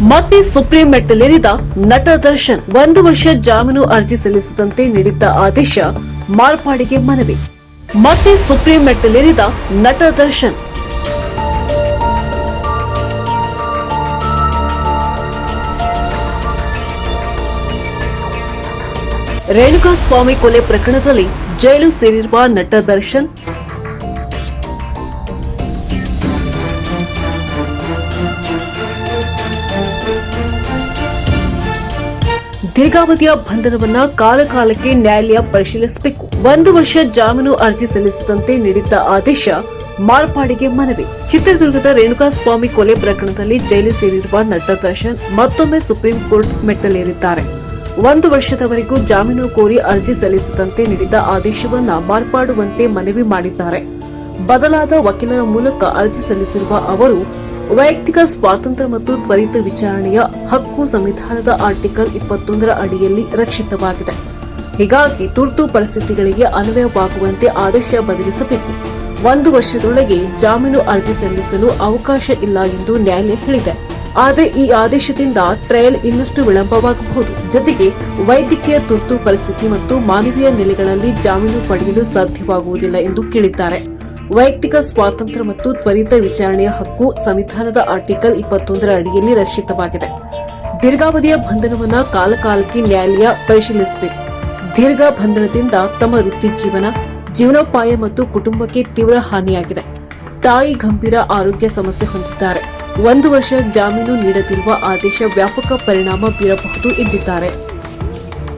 ಮತ್ತೆ ಸುಪ್ರೀಂ ಮೆಟ್ಟಿಲೇರಿದ ನಟ ದರ್ಶನ್ 1 ವರ್ಷ ಜಾಮೀನು ಅರ್ಜಿ ಸಲ್ಲಿಸದಂತೆ ನೀಡಿದ್ದ ಆದೇಶ ಮಾರ್ಪಾಡಿಗೆ ಮನವಿ. ಮತ್ತೆ ಸುಪ್ರೀಂ ಮೆಟ್ಟಿಲೇರಿದ ನಟ ದರ್ಶನ್. ರೇಣುಕಾಸ್ವಾಮಿ ಕೊಲೆ ಪ್ರಕರಣದಲ್ಲಿ ಜೈಲು ಸೇರಿರುವ ನಟ ದರ್ಶನ್ ದೀರ್ಘಾವಧಿಯ ಬಂಧನವನ್ನ ಕಾಲಕಾಲಕ್ಕೆ ನ್ಯಾಯಾಲಯ ಪರಿಶೀಲಿಸಬೇಕು. 1 ವರ್ಷ ಜಾಮೀನು ಅರ್ಜಿ ಸಲ್ಲಿಸದಂತೆ ನೀಡಿದ್ದ ಆದೇಶ ಮಾರ್ಪಾಡಿಗೆ ಮನವಿ. ಚಿತ್ರದುರ್ಗದ ರೇಣುಕಾಸ್ವಾಮಿ ಕೊಲೆ ಪ್ರಕರಣದಲ್ಲಿ ಜೈಲು ಸೇರಿರುವ ನಟ ದರ್ಶನ್ ಮತ್ತೊಮ್ಮೆ ಸುಪ್ರೀಂ ಕೋರ್ಟ್ ಮೆಟ್ಟಲೇರಿದ್ದಾರೆ. 1 ವರ್ಷದವರೆಗೂ ಜಾಮೀನು ಕೋರಿ ಅರ್ಜಿ ಸಲ್ಲಿಸದಂತೆ ನೀಡಿದ್ದ ಆದೇಶವನ್ನ ಮಾರ್ಪಾಡುವಂತೆ ಮನವಿ ಮಾಡಿದ್ದಾರೆ. ಬದಲಾದ ವಕೀಲರ ಮೂಲಕ ಅರ್ಜಿ ಸಲ್ಲಿಸಿರುವ ಅವರು ವೈಯಕ್ತಿಕ ಸ್ವಾತಂತ್ರ್ಯ ಮತ್ತು ತ್ವರಿತ ವಿಚಾರಣೆಯ ಹಕ್ಕು ಸಂವಿಧಾನದ ಆರ್ಟಿಕಲ್ 21 ಅಡಿಯಲ್ಲಿ ರಕ್ಷಿತವಾಗಿದೆ. ಹೀಗಾಗಿ ತುರ್ತು ಪರಿಸ್ಥಿತಿಗಳಿಗೆ ಅನ್ವಯವಾಗುವಂತೆ ಆದೇಶ ಬದಲಿಸಬೇಕು. 1 ವರ್ಷದೊಳಗೆ ಜಾಮೀನು ಅರ್ಜಿ ಸಲ್ಲಿಸಲು ಅವಕಾಶ ಇಲ್ಲ ಎಂದು ನ್ಯಾಯಾಲಯ ಹೇಳಿದೆ. ಆದರೆ ಈ ಆದೇಶದಿಂದ ಟ್ರಯಲ್ ಇನ್ನಷ್ಟು ವಿಳಂಬವಾಗಬಹುದು. ಜೊತೆಗೆ ವೈದ್ಯಕೀಯ ತುರ್ತು ಪರಿಸ್ಥಿತಿ ಮತ್ತು ಮಾನವೀಯ ನೆಲೆಗಳಲ್ಲಿ ಜಾಮೀನು ಪಡೆಯಲು ಸಾಧ್ಯವಾಗುವುದಿಲ್ಲ ಎಂದು ಕೇಳಿದ್ದಾರೆ. ವೈಯಕ್ತಿಕ ಸ್ವಾತಂತ್ರ್ಯ ಮತ್ತು ತ್ವರಿತ ವಿಚಾರಣೆಯ ಹಕ್ಕು ಸಂವಿಧಾನದ ಆರ್ಟಿಕಲ್ 21 ಅಡಿಯಲ್ಲಿ ರಕ್ಷಿತವಾಗಿದೆ. ದೀರ್ಘಾವಧಿಯ ಬಂಧನವನ್ನು ಕಾಲಕಾಲಕ್ಕೆ ನ್ಯಾಯಾಲಯ ಪರಿಶೀಲಿಸಬೇಕು. ದೀರ್ಘ ಬಂಧನದಿಂದ ತಮ್ಮ ವೃತ್ತಿ ಜೀವನೋಪಾಯ ಮತ್ತು ಕುಟುಂಬಕ್ಕೆ ತೀವ್ರ ಹಾನಿಯಾಗಿದೆ. ತಾಯಿ ಗಂಭೀರ ಆರೋಗ್ಯ ಸಮಸ್ಯೆ ಹೊಂದಿದ್ದಾರೆ. 1 ವರ್ಷ ಜಾಮೀನು ನೀಡದಿರುವ ಆದೇಶ ವ್ಯಾಪಕ ಪರಿಣಾಮ ಬೀರಬಹುದು ಎಂದಿದ್ದಾರೆ.